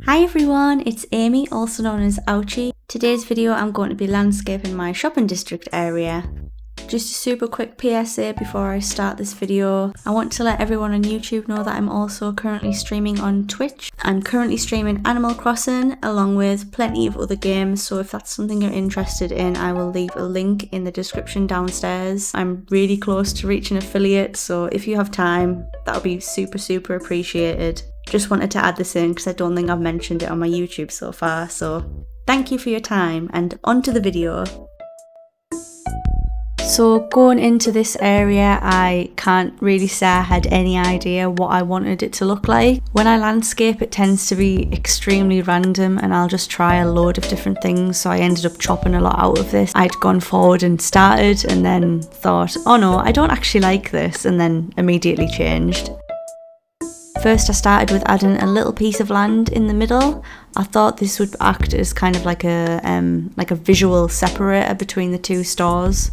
Hi everyone, it's Amy, also known as Ouchie. Today's video I'm going to be landscaping my shopping district area. Just a super quick PSA before I start this video. I want to let everyone on YouTube know that I'm also currently streaming on Twitch. I'm currently streaming Animal Crossing along with plenty of other games, so if that's something you're interested in, I will leave a link in the description downstairs. I'm really close to reaching affiliate, so if you have time, that'll be super appreciated. Just wanted to add this in because I don't think I've mentioned it on my YouTube so far, so thank you for your time and on to the video. So going into this area, I can't really say I had any idea what I wanted it to look like. When I landscape, it tends to be extremely random and I'll just try a load of different things, so I ended up chopping a lot out of this. I'd gone forward and started and then thought, oh no, I don't actually like this, and then immediately changed. First I started with adding a little piece of land in the middle. I thought this would act as kind of like a visual separator between the two stores.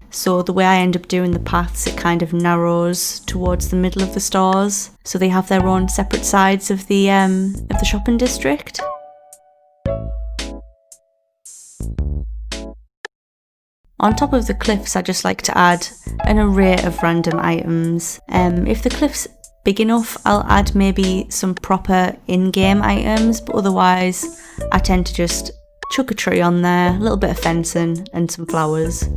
So the way I end up doing the paths, it kind of narrows towards the middle of the stores, so they have their own separate sides of the shopping district. On top of the cliffs, I just like to add an array of random items. If the cliff's big enough, I'll add maybe some proper in-game items, but otherwise I tend to just chuck a tree on there, a little bit of fencing and some flowers.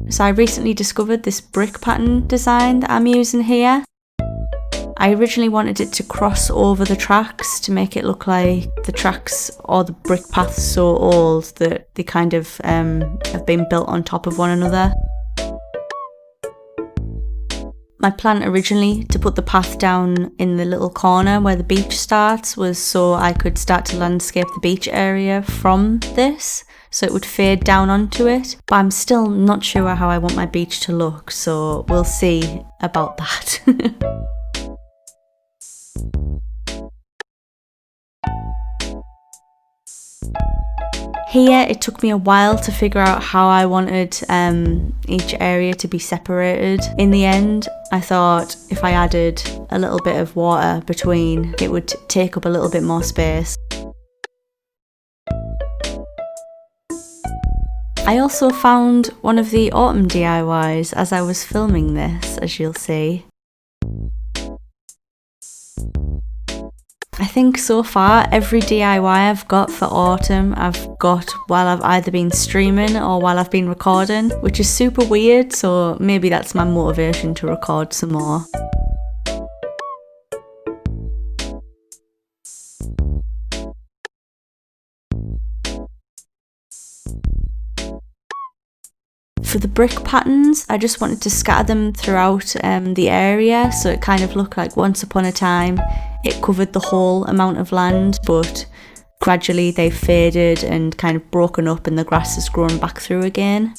So I recently discovered this brick pattern design that I'm using here. I originally wanted it to cross over the tracks to make it look like the tracks or the brick paths so old that they kind of have been built on top of one another. My plan originally to put the path down in the little corner where the beach starts was so I could start to landscape the beach area from this, so it would fade down onto it, but I'm still not sure how I want my beach to look, so we'll see about that. Here it took me a while to figure out how I wanted each area to be separated. In the end, I thought if I added a little bit of water between, it would take up a little bit more space. I also found one of the autumn DIYs as I was filming this, as you'll see. I think so far every DIY I've got for autumn I've got while I've either been streaming or while I've been recording, which is super weird, so maybe that's my motivation to record some more. For the brick patterns, I just wanted to scatter them throughout the area, so it kind of looked like once upon a time it covered the whole amount of land, but gradually they've faded and kind of broken up and the grass has grown back through again.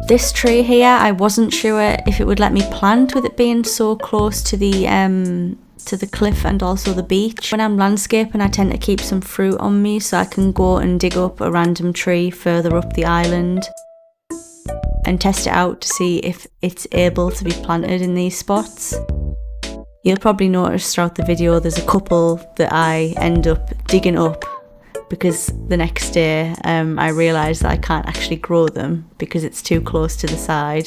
This tree here, I wasn't sure if it would let me plant with it being so close to the cliff and also the beach. When I'm landscaping, I tend to keep some fruit on me so I can go and dig up a random tree further up the island and test it out to see if it's able to be planted in these spots. You'll probably notice throughout the video there's a couple that I end up digging up, because the next day I realised that I can't actually grow them because it's too close to the side.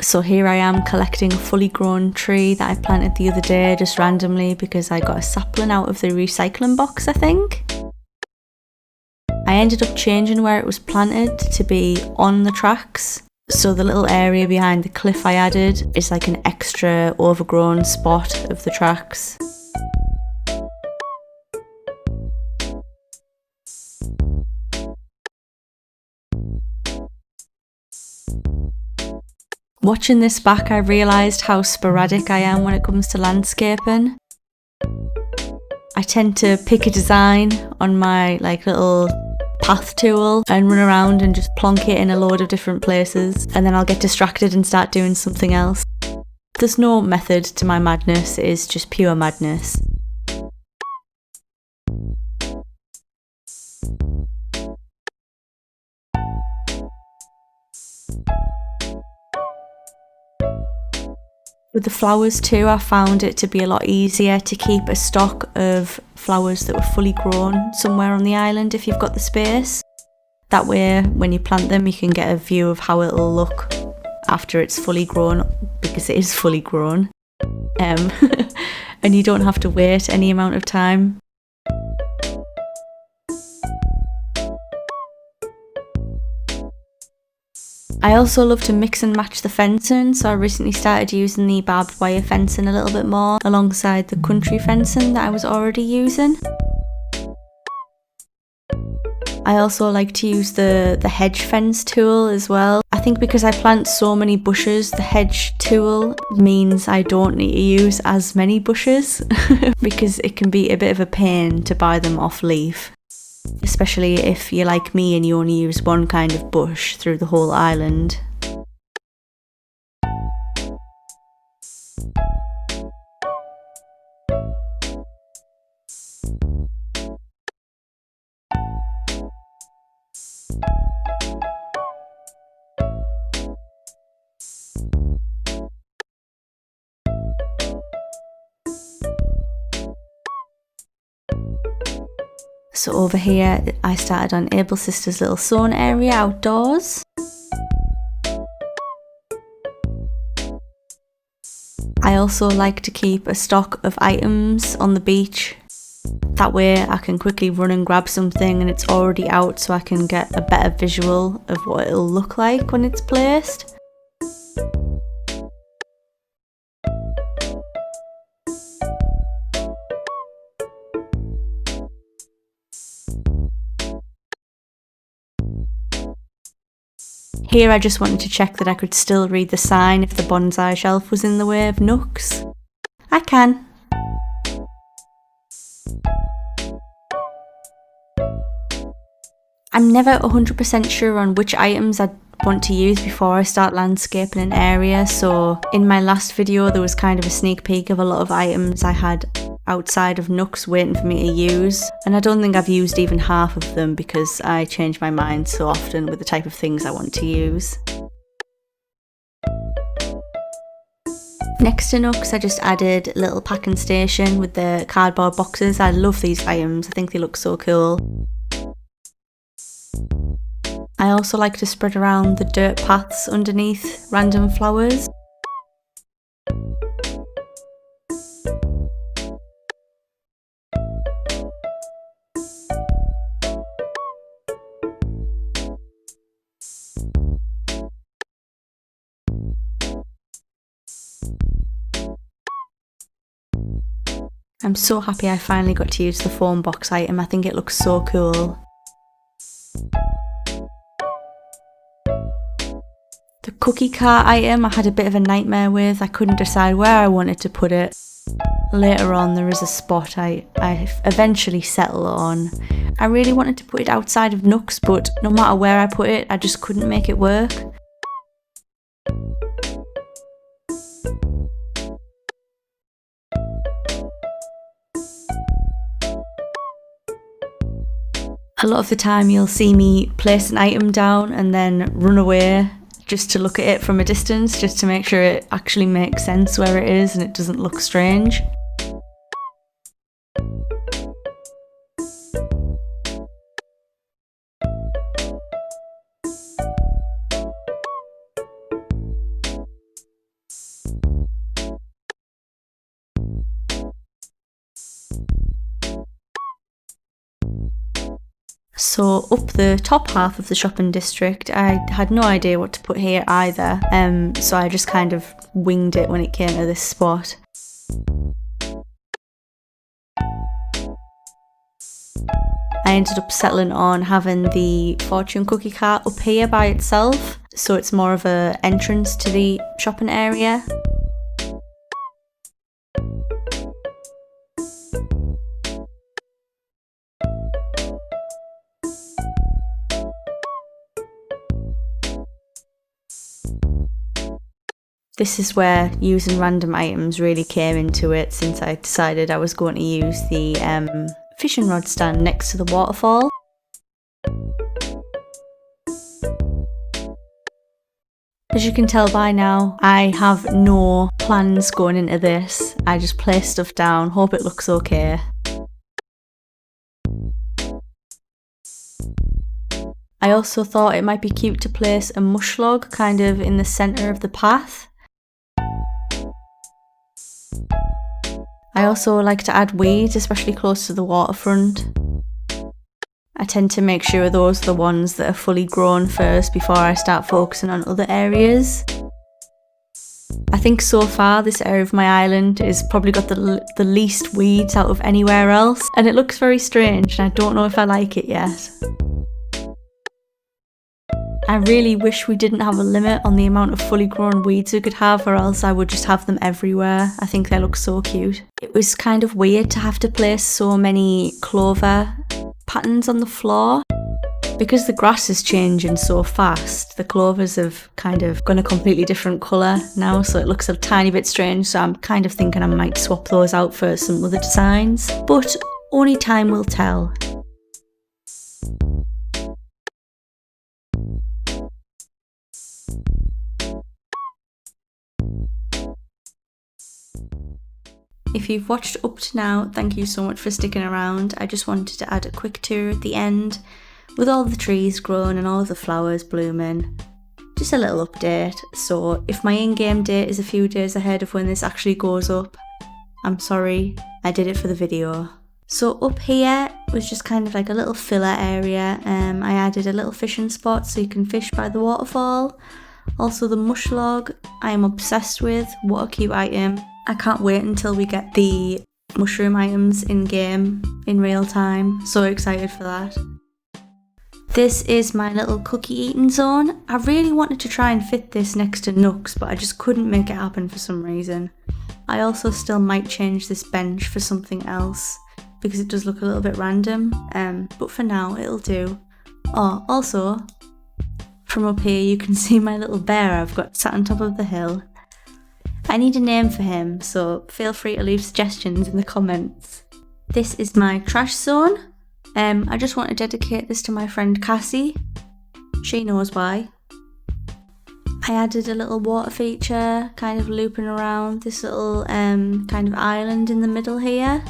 So here I am collecting a fully grown tree that I planted the other day just randomly because I got a sapling out of the recycling box, I think. I ended up changing where it was planted to be on the tracks, so the little area behind the cliff I added is like an extra overgrown spot of the tracks. Watching this back, I realised how sporadic I am when it comes to landscaping. I tend to pick a design on my little path tool and run around and just plonk it in a load of different places, and then I'll get distracted and start doing something else. There's no method to my madness, it is just pure madness. With the flowers too, I found it to be a lot easier to keep a stock of flowers that were fully grown somewhere on the island if you've got the space. That way, when you plant them, you can get a view of how it'll look after it's fully grown, because it is fully grown. And you don't have to wait any amount of time. I also love to mix and match the fencing, so I recently started using the barbed wire fencing a little bit more alongside the country fencing that I was already using. I also like to use the hedge fence tool as well. I think because I plant so many bushes, the hedge tool means I don't need to use as many bushes because it can be a bit of a pain to buy them off leaf. Especially if you're like me and you only use one kind of bush through the whole island. So over here, I started on Able Sister's little sauna area outdoors. I also like to keep a stock of items on the beach. That way I can quickly run and grab something and it's already out, so I can get a better visual of what it'll look like when it's placed. Here I just wanted to check that I could still read the sign if the bonsai shelf was in the way of nooks. I can. I'm never 100% sure on which items I'd want to use before I start landscaping an area, so in my last video there was kind of a sneak peek of a lot of items I had outside of nooks waiting for me to use, and I don't think I've used even half of them because I change my mind so often with the type of things I want to use. Next to nooks I just added a little packing station with the cardboard boxes. I love these items, I think they look so cool. I also like to spread around the dirt paths underneath random flowers. I'm so happy I finally got to use the foam box item, I think it looks so cool. The cookie cart item I had a bit of a nightmare with, I couldn't decide where I wanted to put it. Later on there is a spot I eventually settle on. I really wanted to put it outside of nooks, but no matter where I put it I just couldn't make it work. A lot of the time you'll see me place an item down and then run away just to look at it from a distance, just to make sure it actually makes sense where it is and it doesn't look strange. So up the top half of the shopping district, I had no idea what to put here either, so I just kind of winged it when it came to this spot. I ended up settling on having the fortune cookie cart up here by itself, so it's more of a entrance to the shopping area. This is where using random items really came into it, since I decided I was going to use the fishing rod stand next to the waterfall. As you can tell by now, I have no plans going into this. I just place stuff down, hope it looks okay. I also thought it might be cute to place a mush log kind of in the centre of the path. I also like to add weeds, especially close to the waterfront. I tend to make sure those are the ones that are fully grown first before I start focusing on other areas. I think so far this area of my island has probably got the least weeds out of anywhere else, and it looks very strange and I don't know if I like it yet. I really wish we didn't have a limit on the amount of fully grown weeds we could have, or else I would just have them everywhere. I think they look so cute. It was kind of weird to have to place so many clover patterns on the floor. Because the grass is changing so fast, the clovers have kind of gone a completely different colour now, so it looks a tiny bit strange, so I'm kind of thinking I might swap those out for some other designs. But only time will tell. If you've watched up to now, thank you so much for sticking around. I just wanted to add a quick tour at the end with all the trees grown and all of the flowers blooming. Just a little update. So if my in-game date is a few days ahead of when this actually goes up, I'm sorry, I did it for the video. So up here was just kind of like a little filler area. I added a little fishing spot so you can fish by the waterfall. Also the mush log, I am obsessed with. What a cute item. I can't wait until we get the mushroom items in game, in real time. So excited for that. This is my little cookie eating zone. I really wanted to try and fit this next to Nooks, but I just couldn't make it happen for some reason. I also still might change this bench for something else, because it does look a little bit random, but for now it'll do. Oh, also, from up here you can see my little bear I've got sat on top of the hill. I need a name for him, so feel free to leave suggestions in the comments. This is my trash zone. I just want to dedicate this to my friend Cassie. She knows why. I added a little water feature, kind of looping around this little kind of island in the middle here.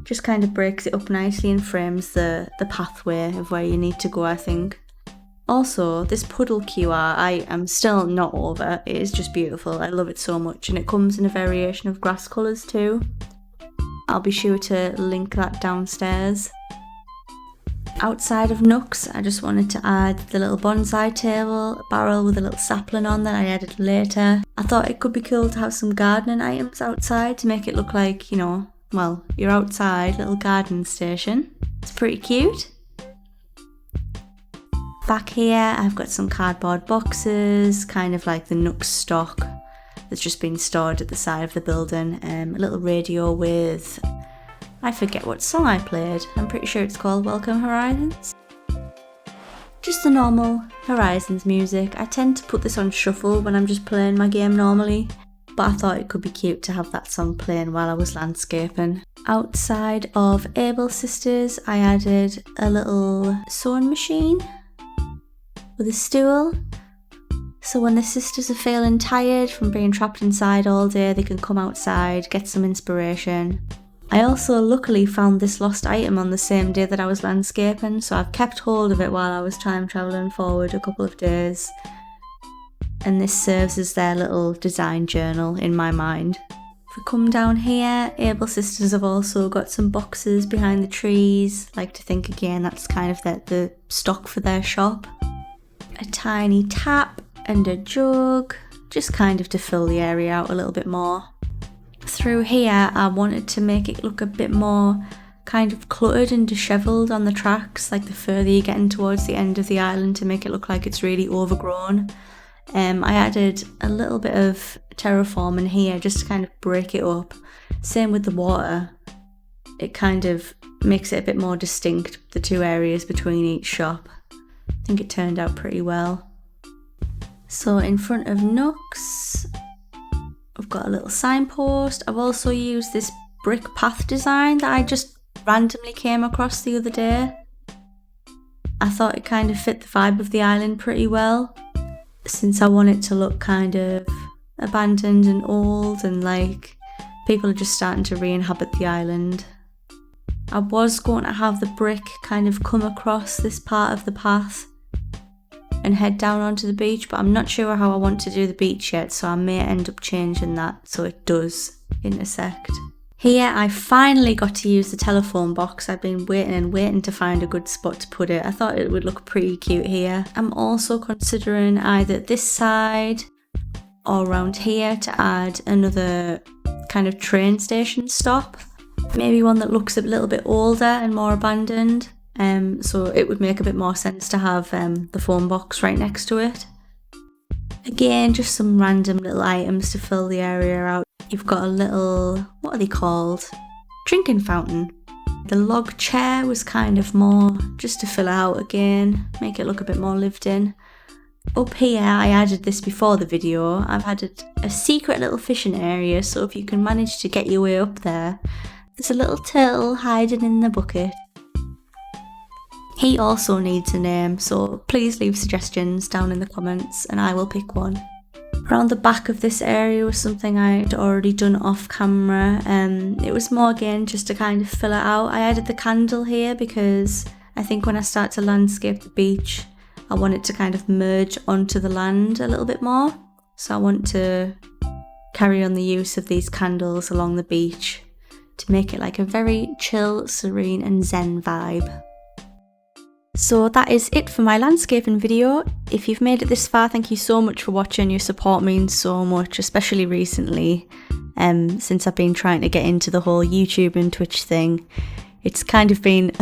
Just kind of breaks it up nicely and frames the pathway of where you need to go, I think. Also, this puddle QR I am still not over. It is just beautiful. I love it so much, and it comes in a variation of grass colours too. I'll be sure to link that downstairs. Outside of Nooks, I just wanted to add the little bonsai table, a barrel with a little sapling on that I added later. I thought it could be cool to have some gardening items outside to make it look like, you know, well, you're outside, little garden station. It's pretty cute. Back here, I've got some cardboard boxes, kind of like the Nooks stock that's just been stored at the side of the building. A little radio with, I forget what song I played. I'm pretty sure it's called Welcome Horizons. Just the normal Horizons music. I tend to put this on shuffle when I'm just playing my game normally, but I thought it could be cute to have that song playing while I was landscaping. Outside of Able Sisters, I added a little sewing machine with a stool, so when the sisters are feeling tired from being trapped inside all day, they can come outside, get some inspiration. I also luckily found this lost item on the same day that I was landscaping, so I've kept hold of it while I was time travelling forward a couple of days, and this serves as their little design journal in my mind. If we come down here, Able Sisters have also got some boxes behind the trees. I like to think again that's kind of the stock for their shop. A tiny tap and a jug, just kind of to fill the area out a little bit more. Through here I wanted to make it look a bit more kind of cluttered and dishevelled on the tracks, like the further you're getting towards the end of the island, to make it look like it's really overgrown. I added a little bit of terraforming here just to kind of break it up. Same with the water. It kind of makes it a bit more distinct, the two areas between each shop. I think it turned out pretty well. So in front of Nooks, I've got a little signpost. I've also used this brick path design that I just randomly came across the other day. I thought it kind of fit the vibe of the island pretty well, since I want it to look kind of abandoned and old and like people are just starting to re-inhabit the island. I was going to have the brick kind of come across this part of the path and head down onto the beach, but I'm not sure how I want to do the beach yet, so I may end up changing that so it does intersect. Here I finally got to use the telephone box. I've been waiting to find a good spot to put it. I thought it would look pretty cute here. I'm also considering either this side or around here to add another kind of train station stop. Maybe one that looks a little bit older and more abandoned. So it would make a bit more sense to have the phone box right next to it. Again, just some random little items to fill the area out. You've got a little, what are they called? Drinking fountain. The log chair was kind of more just to fill out again, make it look a bit more lived in. Up here, I added this before the video. I've added a secret little fishing area, so if you can manage to get your way up there, there's a little turtle hiding in the bucket. He also needs a name, so please leave suggestions down in the comments and I will pick one. Around the back of this area was something I'd already done off camera. It was more again just to kind of fill it out. I added the candle here because I think when I start to landscape the beach, I want it to kind of merge onto the land a little bit more. So I want to carry on the use of these candles along the beach to make it like a very chill, serene and zen vibe. So that is it for my landscaping video. If you've made it this far, thank you so much for watching. Your support means so much, especially recently, since I've been trying to get into the whole YouTube and Twitch thing. It's kind of been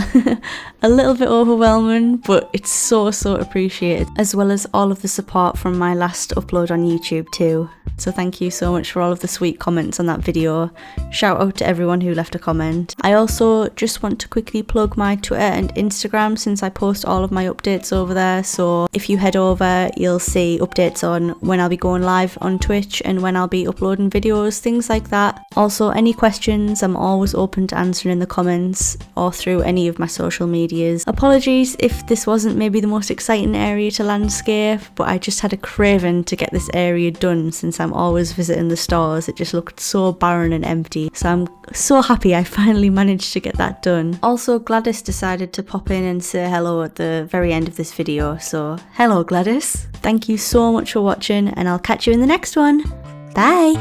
a little bit overwhelming, but it's so appreciated, as well as all of the support from my last upload on YouTube too. So thank you so much for all of the sweet comments on that video. Shout out to everyone who left a comment. I also just want to quickly plug my Twitter and Instagram, since I post all of my updates over there. So if you head over, you'll see updates on when I'll be going live on Twitch and when I'll be uploading videos, things like that. Also, any questions, I'm always open to answering in the comments or through any of my social medias. Apologies if this wasn't maybe the most exciting area to landscape, but I just had a craving to get this area done since I'm always visiting the stores. It just looked so barren and empty, so I'm so happy I finally managed to get that done. Also, Gladys decided to pop in and say hello at the very end of this video, so hello Gladys. Thank you so much for watching and I'll catch you in the next one. Bye!